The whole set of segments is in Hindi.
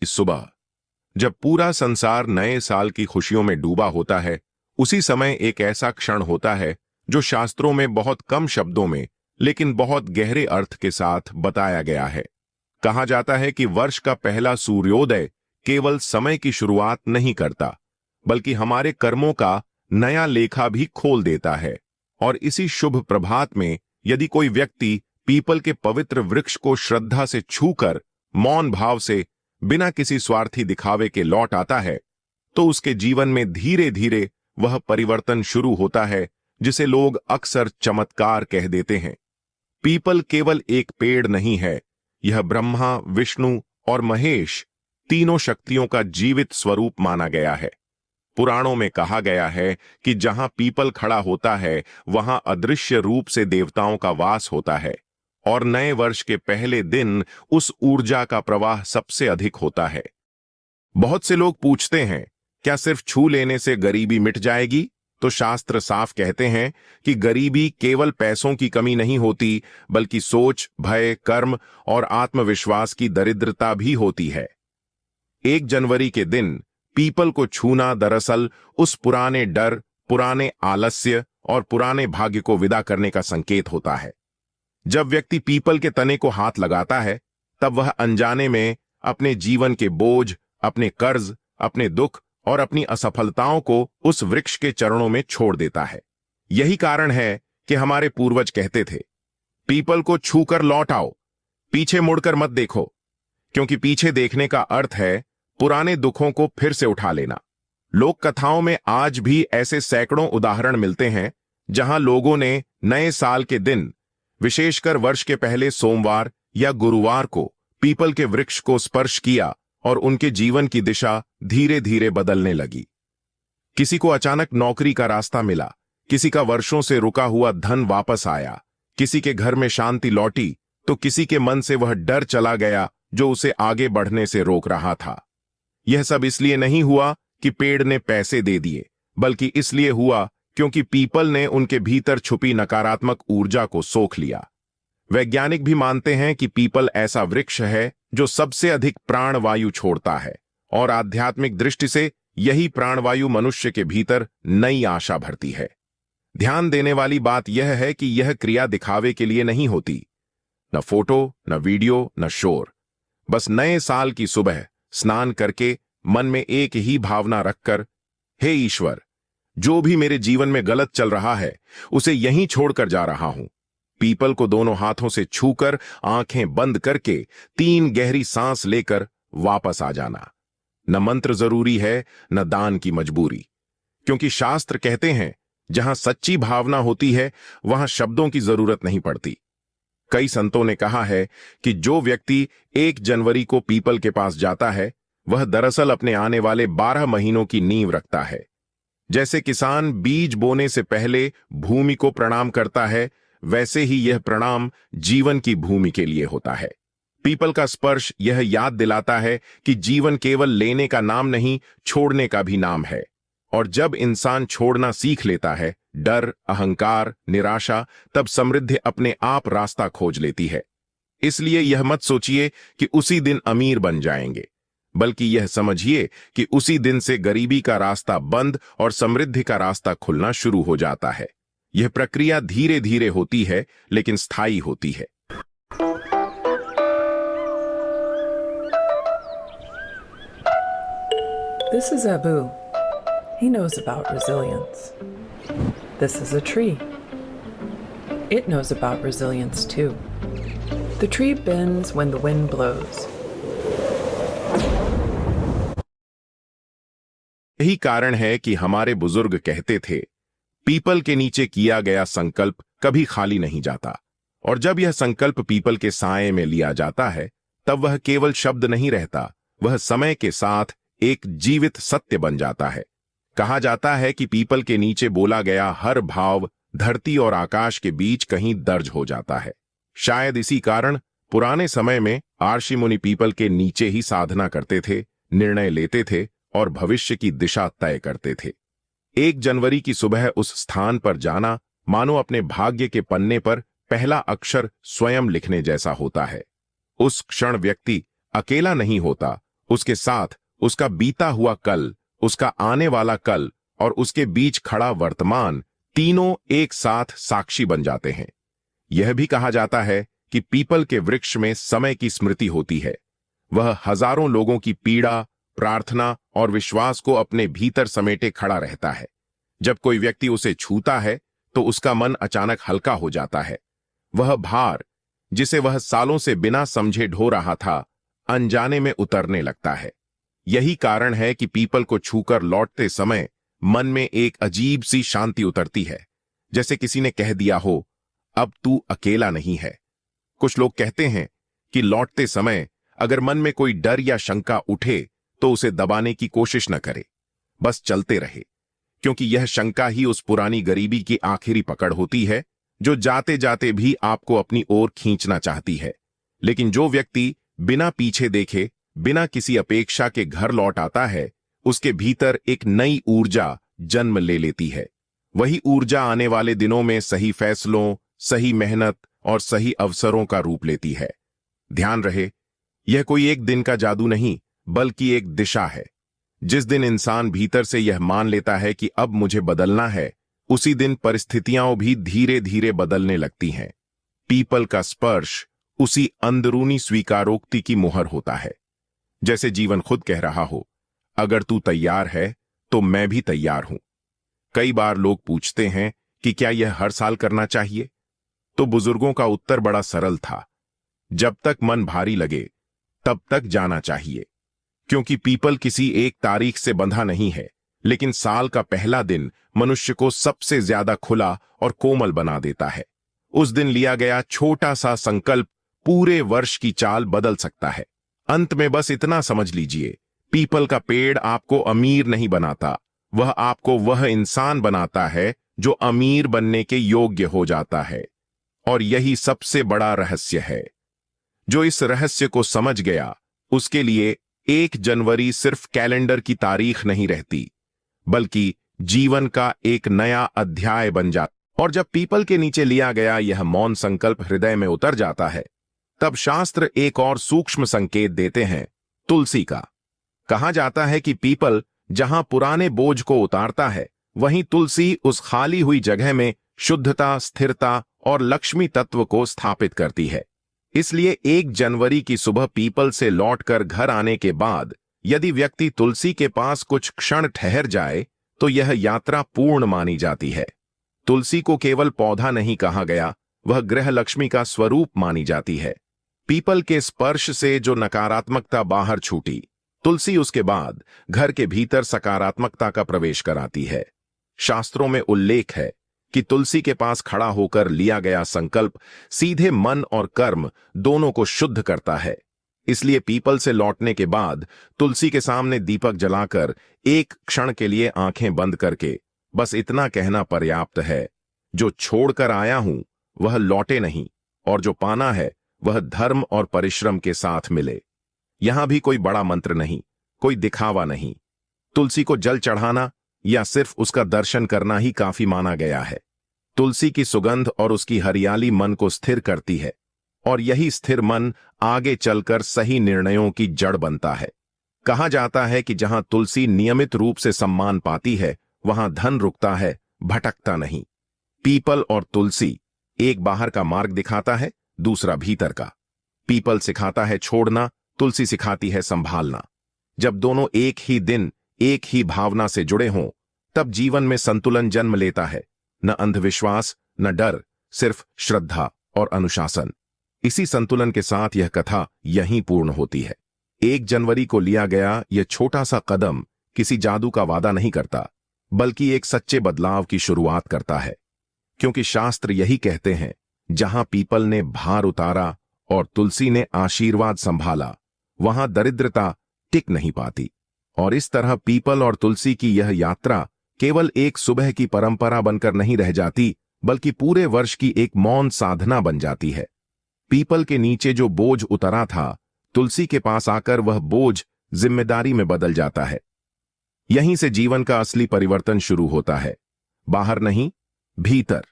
की सुबह, जब पूरा संसार नए साल की खुशियों में डूबा होता है, उसी समय एक ऐसा क्षण होता है जो शास्त्रों में बहुत कम शब्दों में लेकिन बहुत गहरे अर्थ के साथ बताया गया है। कहा जाता है कि वर्ष का पहला सूर्योदय केवल समय की शुरुआत नहीं करता, बल्कि हमारे कर्मों का नया लेखा भी खोल देता है। और इसी शुभ प्रभात में यदि कोई व्यक्ति पीपल के पवित्र वृक्ष को श्रद्धा से छूकर मौन भाव से बिना किसी स्वार्थी दिखावे के लौट आता है, तो उसके जीवन में धीरे धीरे वह परिवर्तन शुरू होता है जिसे लोग अक्सर चमत्कार कह देते हैं। पीपल केवल एक पेड़ नहीं है, यह ब्रह्मा, विष्णु और महेश तीनों शक्तियों का जीवित स्वरूप माना गया है। पुराणों में कहा गया है कि जहां पीपल खड़ा होता है वहां अदृश्य रूप से देवताओं का वास होता है और नए वर्ष के पहले दिन उस ऊर्जा का प्रवाह सबसे अधिक होता है। बहुत से लोग पूछते हैं, क्या सिर्फ छू लेने से गरीबी मिट जाएगी? तो शास्त्र साफ कहते हैं कि गरीबी केवल पैसों की कमी नहीं होती, बल्कि सोच, भय, कर्म और आत्मविश्वास की दरिद्रता भी होती है। 1 जनवरी के दिन पीपल को छूना दरअसल उस पुराने डर, पुराने आलस्य और पुराने भाग्य को विदा करने का संकेत होता है। जब व्यक्ति पीपल के तने को हाथ लगाता है, तब वह अनजाने में अपने जीवन के बोझ, अपने कर्ज, अपने दुख और अपनी असफलताओं को उस वृक्ष के चरणों में छोड़ देता है। यही कारण है कि हमारे पूर्वज कहते थे, पीपल को छूकर लौट आओ, पीछे मुड़कर मत देखो, क्योंकि पीछे देखने का अर्थ है पुराने दुखों को फिर से उठा लेना। लोक कथाओं में आज भी ऐसे सैकड़ों उदाहरण मिलते हैं जहां लोगों ने नए साल के दिन, विशेषकर वर्ष के पहले सोमवार या गुरुवार को पीपल के वृक्ष को स्पर्श किया और उनके जीवन की दिशा धीरे धीरे बदलने लगी। किसी को अचानक नौकरी का रास्ता मिला, किसी का वर्षों से रुका हुआ धन वापस आया, किसी के घर में शांति लौटी, तो किसी के मन से वह डर चला गया जो उसे आगे बढ़ने से रोक रहा था। यह सब इसलिए नहीं हुआ कि पेड़ ने पैसे दे दिए, बल्कि इसलिए हुआ क्योंकि पीपल ने उनके भीतर छुपी नकारात्मक ऊर्जा को सोख लिया। वैज्ञानिक भी मानते हैं कि पीपल ऐसा वृक्ष है जो सबसे अधिक प्राणवायु छोड़ता है और आध्यात्मिक दृष्टि से यही प्राणवायु मनुष्य के भीतर नई आशा भरती है। ध्यान देने वाली बात यह है कि यह क्रिया दिखावे के लिए नहीं होती, न फोटो, न वीडियो, न शोर। बस नए साल की सुबह स्नान करके मन में एक ही भावना रखकर, हे ईश्वर, जो भी मेरे जीवन में गलत चल रहा है उसे यहीं छोड़कर जा रहा हूं। पीपल को दोनों हाथों से छूकर आंखें बंद करके 3 गहरी सांस लेकर वापस आ जाना। न मंत्र जरूरी है, न दान की मजबूरी, क्योंकि शास्त्र कहते हैं जहां सच्ची भावना होती है वहां शब्दों की जरूरत नहीं पड़ती। कई संतों ने कहा है कि जो व्यक्ति 1 जनवरी को पीपल के पास जाता है वह दरअसल अपने आने वाले 12 महीनों की नींव रखता है। जैसे किसान बीज बोने से पहले भूमि को प्रणाम करता है, वैसे ही यह प्रणाम जीवन की भूमि के लिए होता है। पीपल का स्पर्श यह याद दिलाता है कि जीवन केवल लेने का नाम नहीं, छोड़ने का भी नाम है। और जब इंसान छोड़ना सीख लेता है, डर, अहंकार, निराशा, तब समृद्धि अपने आप रास्ता खोज लेती है। इसलिए यह मत सोचिए कि उसी दिन अमीर बन जाएंगे, बल्कि यह समझिए कि उसी दिन से गरीबी का रास्ता बंद और समृद्धि का रास्ता खुलना शुरू हो जाता है। यह प्रक्रिया धीरे धीरे होती है, लेकिन स्थायी होती है। This is Abu. He knows about resilience. This is a tree. It knows about resilience too. The tree bends when the wind blows. यही कारण है कि हमारे बुजुर्ग कहते थे, पीपल के नीचे किया गया संकल्प कभी खाली नहीं जाता। और जब यह संकल्प पीपल के साए में लिया जाता है, तब वह केवल शब्द नहीं रहता, वह समय के साथ एक जीवित सत्य बन जाता है। कहा जाता है कि पीपल के नीचे बोला गया हर भाव धरती और आकाश के बीच कहीं दर्ज हो जाता है। शायद इसी कारण पुराने समय में आर्षि मुनि पीपल के नीचे ही साधना करते थे, निर्णय लेते थे और भविष्य की दिशा तय करते थे। 1 जनवरी की सुबह उस स्थान पर जाना मानो अपने भाग्य के पन्ने पर पहला अक्षर स्वयं लिखने जैसा होता है। उस क्षण व्यक्ति अकेला नहीं होता, उसके साथ उसका बीता हुआ कल, उसका आने वाला कल और उसके बीच खड़ा वर्तमान, तीनों एक साथ साक्षी बन जाते हैं। यह भी कहा जाता है कि पीपल के वृक्ष में समय की स्मृति होती है। वह हजारों लोगों की पीड़ा, प्रार्थना और विश्वास को अपने भीतर समेटे खड़ा रहता है। जब कोई व्यक्ति उसे छूता है तो उसका मन अचानक हल्का हो जाता है। वह भार, जिसे वह सालों से बिना समझे ढो रहा था, अनजाने में उतरने लगता है। यही कारण है कि पीपल को छूकर लौटते समय मन में एक अजीब सी शांति उतरती है, जैसे किसी ने कह दिया हो, अब तू अकेला नहीं है। कुछ लोग कहते हैं कि लौटते समय अगर मन में कोई डर या शंका उठे तो उसे दबाने की कोशिश न करे, बस चलते रहे, क्योंकि यह शंका ही उस पुरानी गरीबी की आखिरी पकड़ होती है जो जाते जाते भी आपको अपनी ओर खींचना चाहती है। लेकिन जो व्यक्ति बिना पीछे देखे, बिना किसी अपेक्षा के घर लौट आता है, उसके भीतर एक नई ऊर्जा जन्म ले लेती है। वही ऊर्जा आने वाले दिनों में सही फैसलों, सही मेहनत और सही अवसरों का रूप लेती है। ध्यान रहे, यह कोई एक दिन का जादू नहीं, बल्कि एक दिशा है। जिस दिन इंसान भीतर से यह मान लेता है कि अब मुझे बदलना है, उसी दिन परिस्थितियां भी धीरे धीरे बदलने लगती हैं। पीपल का स्पर्श उसी अंदरूनी स्वीकारोक्ति की मुहर होता है, जैसे जीवन खुद कह रहा हो, अगर तू तैयार है तो मैं भी तैयार हूं। कई बार लोग पूछते हैं कि क्या यह हर साल करना चाहिए? तो बुजुर्गों का उत्तर बड़ा सरल था, जब तक मन भारी लगे तब तक जाना चाहिए। क्योंकि पीपल किसी एक तारीख से बंधा नहीं है, लेकिन साल का पहला दिन मनुष्य को सबसे ज्यादा खुला और कोमल बना देता है। उस दिन लिया गया छोटा सा संकल्प पूरे वर्ष की चाल बदल सकता है। अंत में बस इतना समझ लीजिए, पीपल का पेड़ आपको अमीर नहीं बनाता, वह आपको वह इंसान बनाता है जो अमीर बनने के योग्य हो जाता है। और यही सबसे बड़ा रहस्य है। जो इस रहस्य को समझ गया, उसके लिए 1 जनवरी सिर्फ कैलेंडर की तारीख नहीं रहती, बल्कि जीवन का एक नया अध्याय बन जाता। और जब पीपल के नीचे लिया गया यह मौन संकल्प हृदय में उतर जाता है, तब शास्त्र एक और सूक्ष्म संकेत देते हैं, तुलसी का। कहा जाता है कि पीपल जहां पुराने बोझ को उतारता है, वहीं तुलसी उस खाली हुई जगह में शुद्धता, स्थिरता और लक्ष्मी तत्व को स्थापित करती है। इसलिए 1 जनवरी की सुबह पीपल से लौटकर घर आने के बाद यदि व्यक्ति तुलसी के पास कुछ क्षण ठहर जाए तो यह यात्रा पूर्ण मानी जाती है। तुलसी को केवल पौधा नहीं कहा गया, वह गृह लक्ष्मी का स्वरूप मानी जाती है। पीपल के स्पर्श से जो नकारात्मकता बाहर छूटी, तुलसी उसके बाद घर के भीतर सकारात्मकता का प्रवेश कराती है। शास्त्रों में उल्लेख है कि तुलसी के पास खड़ा होकर लिया गया संकल्प सीधे मन और कर्म दोनों को शुद्ध करता है। इसलिए पीपल से लौटने के बाद तुलसी के सामने दीपक जलाकर एक क्षण के लिए आंखें बंद करके बस इतना कहना पर्याप्त है, जो छोड़कर आया हूं वह लौटे नहीं, और जो पाना है वह धर्म और परिश्रम के साथ मिले। यहां भी कोई बड़ा मंत्र नहीं, कोई दिखावा नहीं। तुलसी को जल चढ़ाना या सिर्फ उसका दर्शन करना ही काफी माना गया है। तुलसी की सुगंध और उसकी हरियाली मन को स्थिर करती है, और यही स्थिर मन आगे चलकर सही निर्णयों की जड़ बनता है। कहा जाता है कि जहां तुलसी नियमित रूप से सम्मान पाती है, वहां धन रुकता है, भटकता नहीं। पीपल और तुलसी, एक बाहर का मार्ग दिखाता है, दूसरा भीतर का। पीपल सिखाता है छोड़ना, तुलसी सिखाती है संभालना। जब दोनों एक ही दिन, एक ही भावना से जुड़े हों, तब जीवन में संतुलन जन्म लेता है। न अंधविश्वास, न डर, सिर्फ श्रद्धा और अनुशासन। इसी संतुलन के साथ यह कथा यहीं पूर्ण होती है। 1 जनवरी को लिया गया यह छोटा सा कदम किसी जादू का वादा नहीं करता, बल्कि एक सच्चे बदलाव की शुरुआत करता है। क्योंकि शास्त्र यही कहते हैं, जहां पीपल ने भार उतारा और तुलसी ने आशीर्वाद संभाला, वहां दरिद्रता टिक नहीं पाती। और इस तरह पीपल और तुलसी की यह यात्रा केवल एक सुबह की परंपरा बनकर नहीं रह जाती, बल्कि पूरे वर्ष की एक मौन साधना बन जाती है। पीपल के नीचे जो बोझ उतरा था, तुलसी के पास आकर वह बोझ जिम्मेदारी में बदल जाता है। यहीं से जीवन का असली परिवर्तन शुरू होता है, बाहर नहीं, भीतर।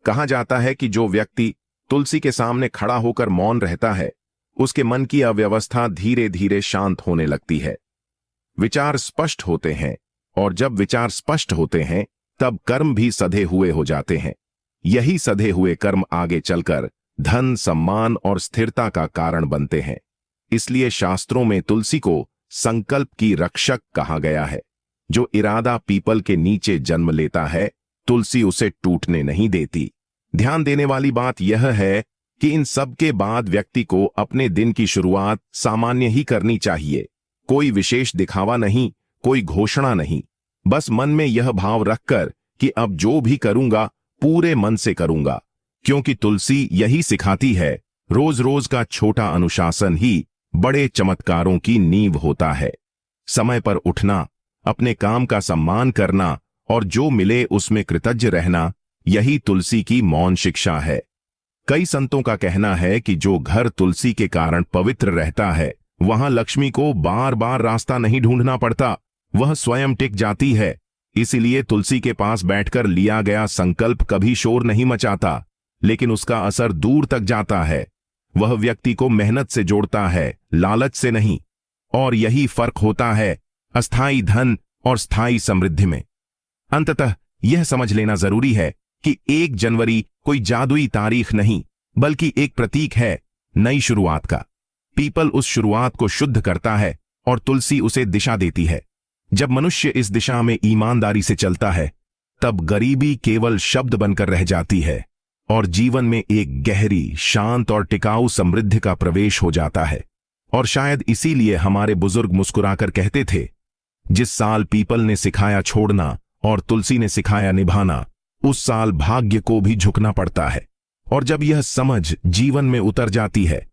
कहा जाता है कि जो व्यक्ति तुलसी के सामने खड़ा होकर मौन रहता है, उसके मन की अव्यवस्था धीरे धीरे शांत होने लगती है। विचार स्पष्ट होते हैं, और जब विचार स्पष्ट होते हैं तब कर्म भी सधे हुए हो जाते हैं। यही सधे हुए कर्म आगे चलकर धन, सम्मान और स्थिरता का कारण बनते हैं। इसलिए शास्त्रों में तुलसी को संकल्प की रक्षक कहा गया है। जो इरादा पीपल के नीचे जन्म लेता है, तुलसी उसे टूटने नहीं देती। ध्यान देने वाली बात यह है कि इन सब के बाद व्यक्ति को अपने दिन की शुरुआत सामान्य ही करनी चाहिए। कोई विशेष दिखावा नहीं, कोई घोषणा नहीं, बस मन में यह भाव रखकर कि अब जो भी करूंगा पूरे मन से करूंगा, क्योंकि तुलसी यही सिखाती है, रोज रोज का छोटा अनुशासन ही बड़े चमत्कारों की नींव होता है। समय पर उठना, अपने काम का सम्मान करना और जो मिले उसमें कृतज्ञ रहना, यही तुलसी की मौन शिक्षा है। कई संतों का कहना है कि जो घर तुलसी के कारण पवित्र रहता है, वहां लक्ष्मी को बार बार रास्ता नहीं ढूंढना पड़ता, वह स्वयं टिक जाती है। इसीलिए तुलसी के पास बैठकर लिया गया संकल्प कभी शोर नहीं मचाता, लेकिन उसका असर दूर तक जाता है। वह व्यक्ति को मेहनत से जोड़ता है, लालच से नहीं। और यही फर्क होता है अस्थाई धन और स्थायी समृद्धि में। अंततः यह समझ लेना जरूरी है कि 1 जनवरी कोई जादुई तारीख नहीं, बल्कि एक प्रतीक है नई शुरुआत का। पीपल उस शुरुआत को शुद्ध करता है और तुलसी उसे दिशा देती है। जब मनुष्य इस दिशा में ईमानदारी से चलता है, तब गरीबी केवल शब्द बनकर रह जाती है और जीवन में एक गहरी, शांत और टिकाऊ समृद्धि का प्रवेश हो जाता है। और शायद इसीलिए हमारे बुजुर्ग मुस्कुराकर कहते थे, जिस साल पीपल ने सिखाया छोड़ना और तुलसी ने सिखाया निभाना, उस साल भाग्य को भी झुकना पड़ता है। और जब यह समझ जीवन में उतर जाती है,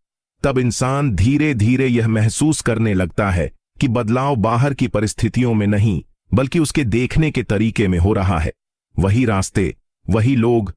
तब इंसान धीरे धीरे यह महसूस करने लगता है कि बदलाव बाहर की परिस्थितियों में नहीं, बल्कि उसके देखने के तरीके में हो रहा है। वही रास्ते, वही लोग,